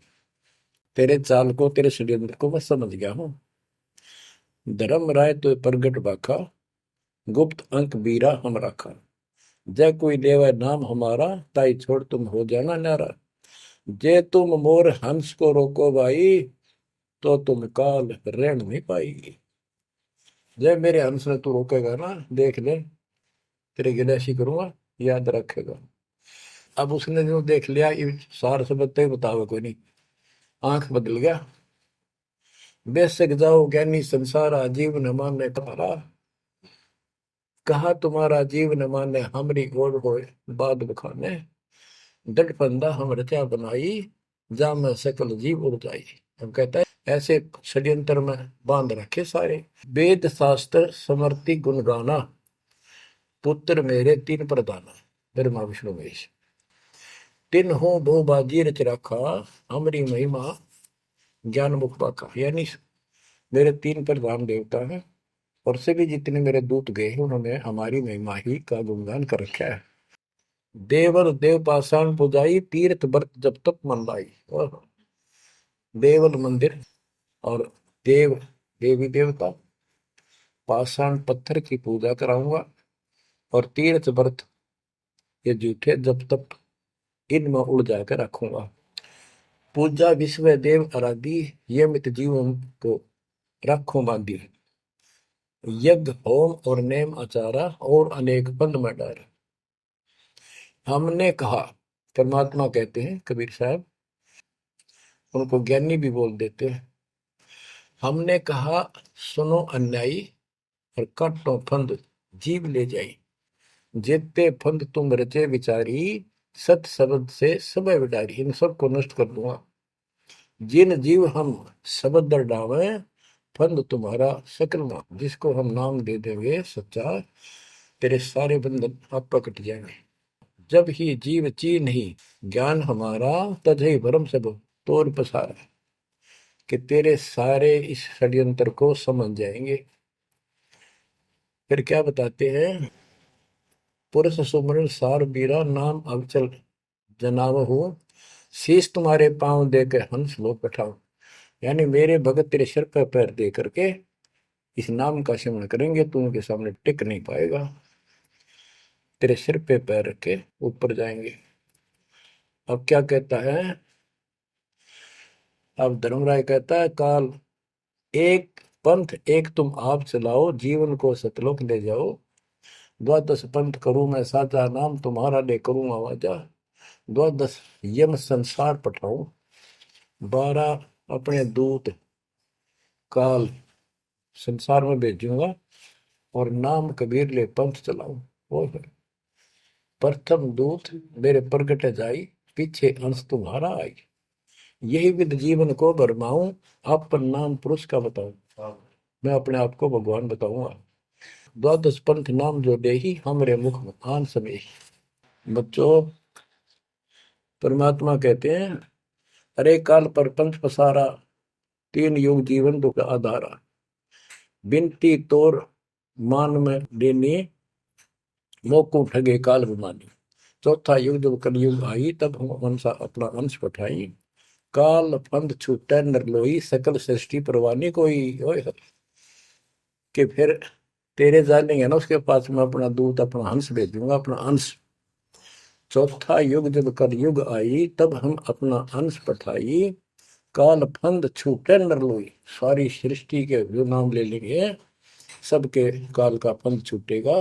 तेरे चाल को तेरे षड्यंत्र को मैं समझ गया हूँ। धर्म राय तो प्रगट बाखा, गुप्त अंक बीरा हम रखा। जय कोई देवा नाम हमारा, ताई छोड़ तुम हो जाना नारा। जे तुम मोर हंस को रोको भाई, तो तुम काल रेण नहीं पाएगी। जय मेरे हंस ने तू रोकेगा ना, देख ले तेरे गिले ऐसी करूंगा, याद रखेगा। अब उसने जो देख लिया ये सार से बत्ते बतावे कोई नहीं, आंख बदल गया। बेशक जाओ ज्ञानी संसार, जीव न माने तुम्हारा। कहा तुम्हारा जीव न माने, हमरी गोड़ होए बाद बखाने। दृढ़ फंदा हम रचा बनाई, जा में सकल जीव उड़ जाई। हम कहता है ऐसे षड्यंत्र में बांध रखे सारे। वेद शास्त्र समर्ति गुण गाना, पुत्र मेरे तीन प्रधाना। ब्रह्मा विष्णु महेश तीन हो बहु बाजी रच रखा, हमारी महिमा ज्ञान मुख पाका। यानी मेरे तीन प्रधान देवता हैं और सभी जितने मेरे दूत गए हैं उन्होंने हमारी महिमा ही का गुणगान कर रखा है। देवल देव पाषाण पुजाई, तीर्थ व्रत जब तक मन लाई। और देवल मंदिर और देव देवी देवता, पाषाण पत्थर की पूजा कराऊंगा और तीर्थ व्रत ये जूठे जब तक इनमें उड़ जाकर रखूंगा। पूजा विश्व देव आराधी, ये मित जीवन को रखो बांधी। यज्ञ होम और नेम आचारा, और अनेक बंद में डार। हमने कहा, परमात्मा कहते हैं कबीर साहब, उनको ज्ञानी भी बोल देते हैं। हमने कहा सुनो अन्यायी, और काटो फंद जीव ले जाई। जेते फंद तुम रचे विचारी, सत शब्द से सब विडारी। इन सबको नष्ट कर दूंगा। जिन जीव हम शब्द दर डावे, फंद तुम्हारा सकल ना। जिसको हम नाम दे देंगे सच्चा, तेरे सारे बंधन आप कट जाएंगे। जब ही जीव चीन ही ज्ञान हमारा, तजहि भरम सब तोड़ पसारा। कि तेरे सारे इस षड्यंत्र को समझ जाएंगे। फिर क्या बताते हैं, पुरुष सुमरन सार बीरा, नाम अवचल जनाव हो। शीश तुम्हारे पांव दे के हंस लो बैठाओ। यानी मेरे भगत तेरे सिर पर पैर दे करके इस नाम का सिमरण करेंगे, तू उनके सामने टिक नहीं पाएगा। तेरे सिर पे पैर रख के ऊपर जाएंगे। अब क्या कहता है, अब धर्मराय कहता है काल एक पंथ एक तुम आप चलाओ, जीवन को सतलोक ले जाओ। द्वादश पंथ करूं मैं साचा, नाम तुम्हारा ले करूं आवाजा। द्वादश यम संसार पठाऊं, 12 अपने दूत काल संसार में भेजूंगा, और नाम कबीर ले पंथ चलाऊं। और प्रथम दूत मेरे प्रगट जाई, पीछे अंश तुम्हारा आई। यही विद जीवन को भरमाऊं, अपन नाम पुरुष का बताऊं। मैं अपने आप को भगवान बताऊंगा। द्वादश पंथ नाम जो देही, हमरे मुख में आन समय। बच्चों परमात्मा कहते हैं अरे काल पर पंथ पसारा, तीन युग जीवन दुख आधारा। बिनती तोर मान में देनी, मोको ठगे काल विमानी। चौथा युग जब कलयुग आई, तब हम अंशा अपना अंश पठाई। काल पंथ छूटे नर लोई, सकल सृष्टि परवानी कोई। ओए कि फिर तेरे जानेंगे ना उसके पास मैं अपना दूत अपना हंस भेज दूंगा, अपना अंश। चौथा युग जब कलयुग आई, तब हम अपना अंश पठाई। काल फंद छूटे नर लोई, सारी सृष्टि के जो नाम ले लेंगे सबके काल का फंद छूटेगा,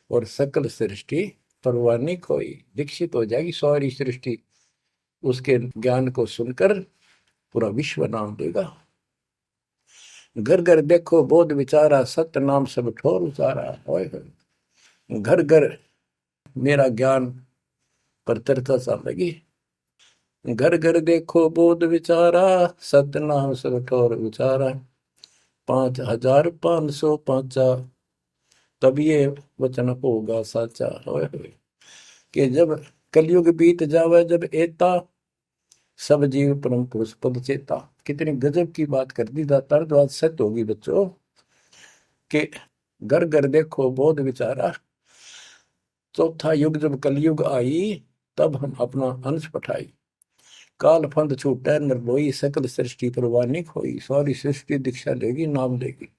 और सकल सृष्टि परवानी कोई दीक्षित हो जाएगी। सारी सृष्टि उसके ज्ञान को सुनकर पूरा विश्व नाम देगा। घर घर देखो बोध विचारा, सत्य नाम सब ठोर उचारा। ओए होए। घर घर मेरा ज्ञान पर चर्चा चल लगी। घर घर देखो बोध विचारा, सत्य नाम सब ठोर उचारा। 5505 तब ये वचन होगा साचा। ओए होए। कि जब कलयुग बीत जावे, जब एता सब जीव परम पुरुष पद चेता। कितनी गजब की बात कर दी दातार, जो आज सत्य होगी बच्चों। कि घर घर देखो बोध विचारा, चौथा युग जब कलयुग आई, तब हम अपना अंश पठाई। काल फंद छूटे निर्लोई, सकल सृष्टि परवानी खोई। सारी सृष्टि दीक्षा लेगी, नाम लेगी।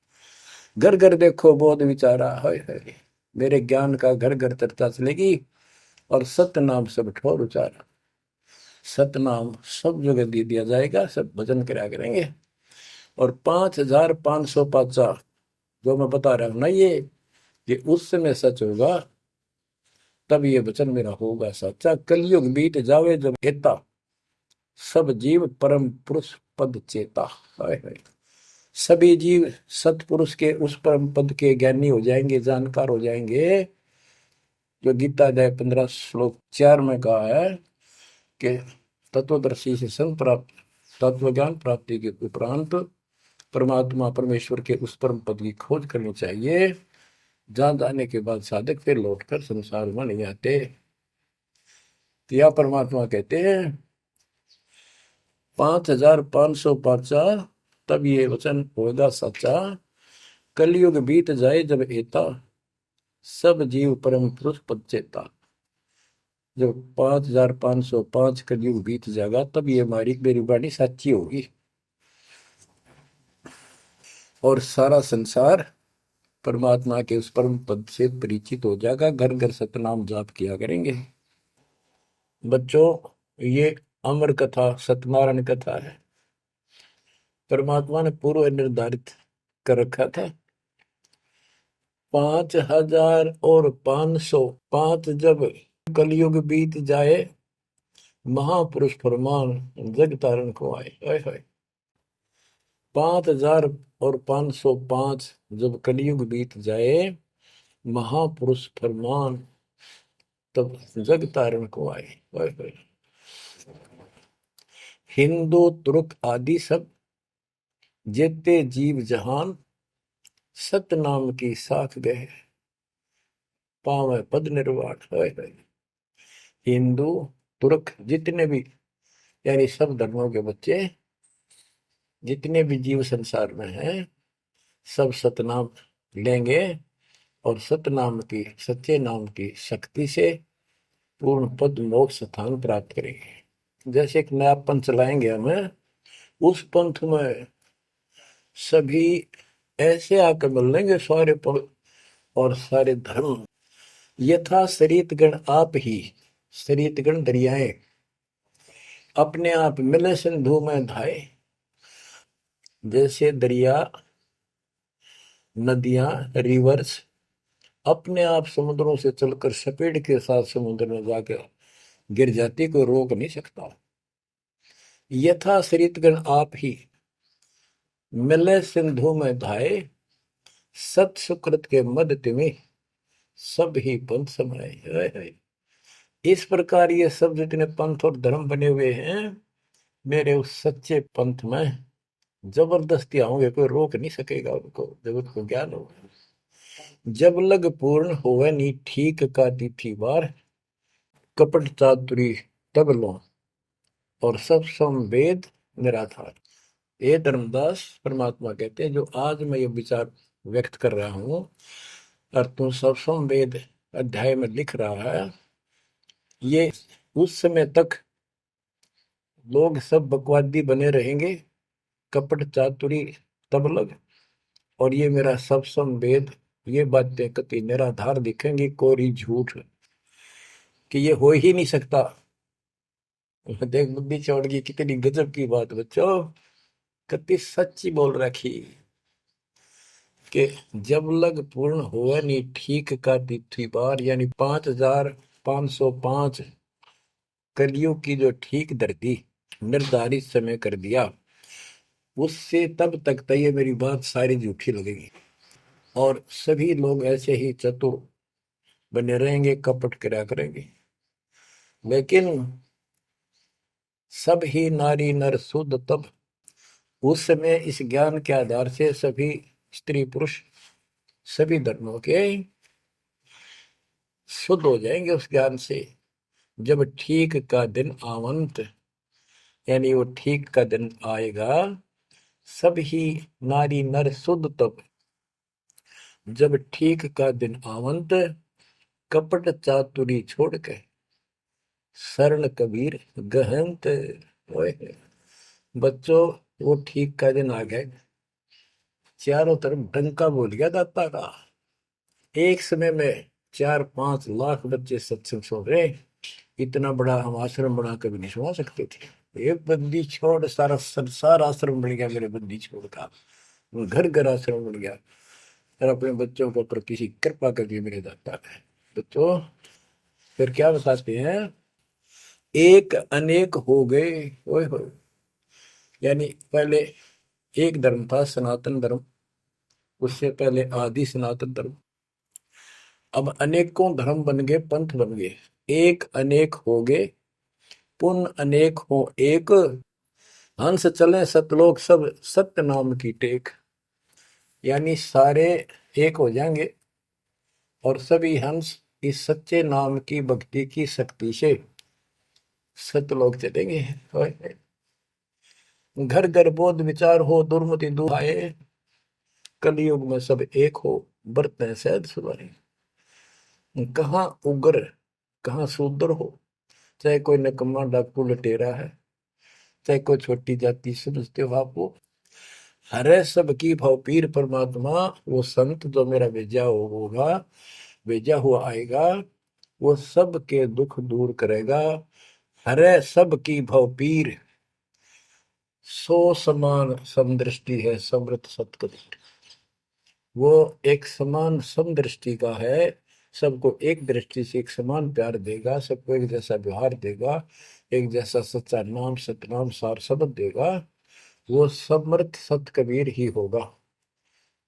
घर घर देखो बोध विचारा, है मेरे ज्ञान का घर घर चर्चा चलेगी। और सत्य नाम सब ठोर उचारा। सतनाम सब जगह दे दिया जाएगा, सब भजन करा करेंगे। और 5505 जो मैं बता रहा हूं ना, ये उस समय सच होगा, तब ये वचन मेरा होगा सच्चा। कलयुग बीत जावे जब एता, सब जीव परम पुरुष पद चेता। हाय हाय। सभी जीव सतपुरुष के उस परम पद के ज्ञानी हो जाएंगे, जानकार हो जाएंगे। जो गीता अध्याय 15 श्लोक 4 में कहा है कि तत्वदर्शी से संग प्राप्त, तत्व ज्ञान प्राप्ति के उपरांत परमात्मा परमेश्वर के उस परम पद की खोज करनी चाहिए, जहां जाने के बाद साधक फिर लौटकर संसार में नहीं आते। तो यह परमात्मा कहते हैं 5505 तब ये वचन होगा सच्चा। कलयुग बीत जाए जब एता, सब जीव परम पुरुष पद चेता। जब 5505 कलयुग बीत जाएगा, तब ये हमारी मेरी वाणी सच्ची होगी और सारा संसार परमात्मा के उस परम पद से परिचित हो जाएगा। घर घर सतनाम जाप किया करेंगे। बच्चों, ये अमर कथा सत्यनारायण कथा है। परमात्मा ने पूर्व निर्धारित कर रखा था 5505 जब कलयुग बीत जाए, महापुरुष फरमान जग तारण को आए। 5505 जब कलयुग बीत जाए, महापुरुष फरमान तब जग तारण को आए। हिंदू तुर्क आदि सब जेते जीव जहान, सत नाम की साख गए, पावे पद निर्वाण। हिंदू तुर्क जितने भी, यानी सब धर्मों के बच्चे, जितने भी जीव संसार में हैं, सब सतनाम लेंगे और सतनाम की, सच्चे नाम की शक्ति से पूर्ण पद मोक्ष स्थान प्राप्त करेंगे। जैसे एक नया पंथ चलाएंगे हमें, उस पंथ में सभी ऐसे आकर मिल लेंगे, सारे पद और सारे धर्म। यथा शरीत गण आप ही, शरीत गण दरियाएं अपने आप मिले सिंधु में धाए। जैसे दरिया, नदियां, रिवर्स अपने आप समुद्रों से चलकर सपेट के साथ समुद्र में जाकर गिर जाती, को रोक नहीं सकता। यथा शरीतगण आप ही मिले सिंधु में धाए, सत सुकृत के मद तिमि सब ही पंथ समाये। इस प्रकार ये सब जितने पंथ और धर्म बने हुए हैं, मेरे उस सच्चे पंथ में जबरदस्ती आऊंगे, कोई रोक नहीं सकेगा उनको, जब उनको ज्ञान होगा। जब लग पूर्ण होवे नी ठीक का तिथि बार, कपट चातुरी तब लो और सब संवेद निराधार। ये धर्मदास परमात्मा कहते हैं, जो आज मैं ये विचार व्यक्त कर रहा हूं और तुम सब संवेद अध्याय में लिख रहा है, ये उस समय तक लोग सब बकवादी बने रहेंगे, कपट चातुरी तब लग, और ये मेरा सब संवेद, ये बातें कति निराधार दिखेंगी, कोरी झूठ, कि ये हो ही नहीं सकता। देख बुद्धि चौड़ की कितनी गजब की बात बच्चों, कति सच्ची बोल रखी। कि जब लग पूर्ण हुआ नहीं ठीक का तिथि बार, यानी 5505 कलियुग की जो ठीक धरती निर्धारित समय कर दिया, उससे तब तक तो ये मेरी बात सारी झूठी लगेगी, और सभी लोग ऐसे ही चतुर बने रहेंगे, कपट करा करेंगे। लेकिन सब ही नारी नर शुद्ध तब, उस समय इस ज्ञान के आधार से सभी स्त्री पुरुष सभी धर्मों के शुद्ध हो जाएंगे उस ज्ञान से। जब ठीक का दिन आवंत, यानी वो ठीक का दिन आएगा, सब ही नारी नर शुद्ध तब, जब ठीक का दिन आवंत, कपट चातुरी छोड़ के सरल कबीर गहंत। ओए बच्चों, वो ठीक का दिन आ गए, चारों तरफ डंका बोल गया दाता का। एक समय में 4-5 लाख बच्चे सत्संग सुन रहे। इतना बड़ा हम आश्रम बना कभी नहीं सुना सकते थे। एक बंदी छोड़ सारा संसार आश्रम बन गया मेरे बंदी छोड़ का, घर घर आश्रम बन गया। और अपने बच्चों के ऊपर किसी कृपा कर दी मेरे दाता ने। बच्चों फिर क्या बताते हैं, एक अनेक हो गए। ओए होए, यानी पहले एक धर्म था सनातन धर्म, उससे पहले आदि सनातन धर्म, अब अनेकों धर्म बन गए, पंथ बन गए। एक अनेक हो गए, पुन अनेक हो एक, हंस चले सतलोक सब सत्य नाम की टेक। यानी सारे एक हो जाएंगे और सभी हंस इस सच्चे नाम की भक्ति की शक्ति से सतलोक चलेंगे। घर घर बोध विचार हो, दुर्मति दुहाए, कलयुग में सब एक हो, बरतें सहज सुधारे। कहाँ उग्र कहाँ शूद्र हो, चाहे कोई नकम्मा डाकू लटेरा है, चाहे कोई छोटी जाति समझते हो आप, वो हरे सबकी भाव पीर परमात्मा। वो संत जो मेरा भेजा होगा, भेजा हुआ आएगा, वो सबके दुख दूर करेगा। हरे सबकी भाव पीर, सो समान समदृष्टि है समृत सतकबीर। वो एक समान समदृष्टि का है, सबको एक दृष्टि से एक समान प्यार देगा, सबको एक जैसा व्यवहार देगा, एक जैसा सच्चा नाम सतनाम सार शब्द देगा। वो समर्थ सत कबीर ही होगा।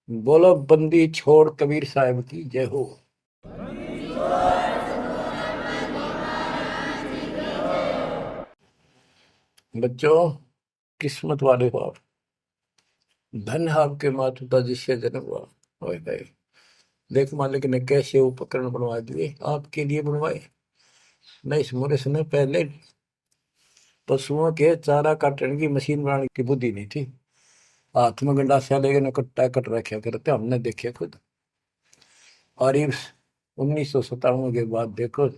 बोलो बंदी छोड़ कबीर साहब की जय हो। बच्चों, किस्मत वाले हो आप, धन है आपके माता पिता जिससे जन्म हुआ। ओए भाई, देख मालिक ने कैसे उपकरण बनवा दिए, आपके लिए बनवाए। नहीं समोरे समय पहले पशुओं के चारा काटने की मशीन बनाने की बुद्धि नहीं थी। हाथ में गंडासा लेके न कट्टा कट रखे करते, हमने देखे खुद। और ये 1957 के बाद देखो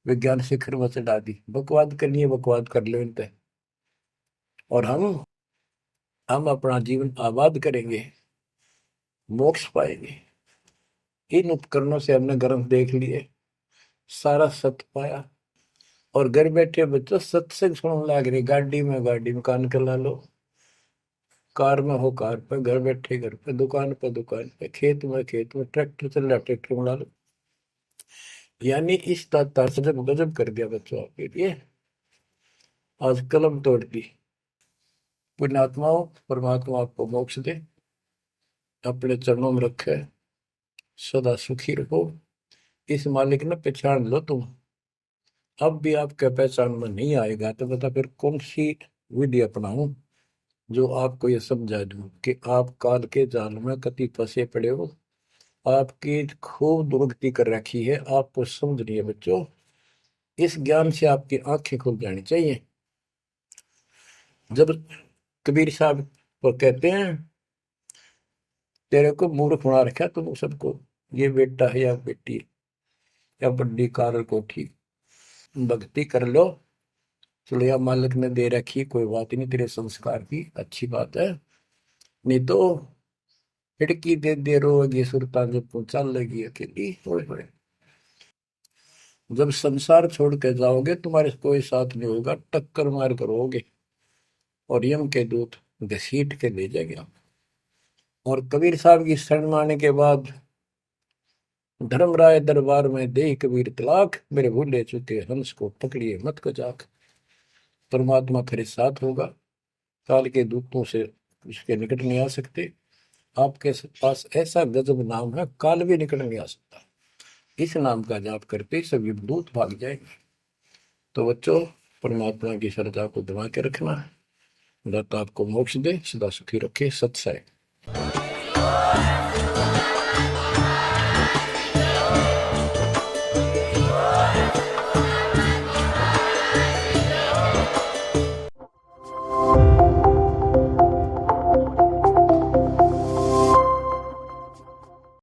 विज्ञान शिखर में चढ़ा दी। बकवाद करनी है, बकवाद कर लो इन पे, और हम अपना जीवन आबाद करेंगे, मोक्ष पाएंगे। इन उपकरणों से हमने ग्रंथ देख लिए, सारा सत्य पाया, और घर बैठे बच्चों सत्संग सुनने लग रही। गाड़ी में कान कर ला लो, कार में हो कार पे, घर बैठे घर पे, दुकान पे दुकान पे, खेत में खेत में, ट्रैक्टर चल रहा ट्रैक्टर में ला लो। यानी इस तार से जब गजब कर दिया बच्चों आपके लिए, आज कलम तोड़ दी। पुण्यात्माओं, परमात्मा आपको मोक्ष दे, अपने चरणों में रखे, सदा सुखी रहो। इस मालिक ने पहचान लो तुम। अब भी आपके पहचान में नहीं आएगा तो बता फिर कौन सी विधि अपनाऊं जो आपको ये समझा दूं कि आप काल के जाल में कति फंसे पड़े हो। आपकी खूब दुर्गति कर रखी है, आपको समझ नहीं है बच्चों। इस ज्ञान से आपकी आंखें खुल जानी चाहिए। जब कबीर साहब को कहते हैं तेरे को मूर्ख बना रखा तुम सबको, ये बेटा है या बेटी है या बड्डी कार कोठी, भक्ति कर लो, चलो या मालिक ने दे रखी, कोई बात नहीं, तेरे संस्कार की अच्छी बात है। नहीं तो खिड़की दे रोगी सुरता जब पहुंचा लेगी अकेली। होए होए, जब संसार छोड़ के जाओगे तुम्हारे कोई साथ नहीं होगा, टक्कर मार करोगे और यम के दूत घसीट के ले जाएंगे। और कबीर साहब की शरण माने के बाद धर्मराय दरबार में दे कबीर तलाक, मेरे भूले चुके हंस को पकड़िए मत को जाक। परमात्मा फिर साथ होगा, काल के दूतों से इसके निकट नहीं आ सकते। आपके पास ऐसा गजब नाम है, काल भी निकट नहीं आ सकता। इस नाम का जाप करते ही सभी दूत भाग जाएंगे। तो बच्चों, परमात्मा की श्रद्धा को दबा के रखना है। दाता आपको मोक्ष दे, सदा सुखी रखे। सत्सय।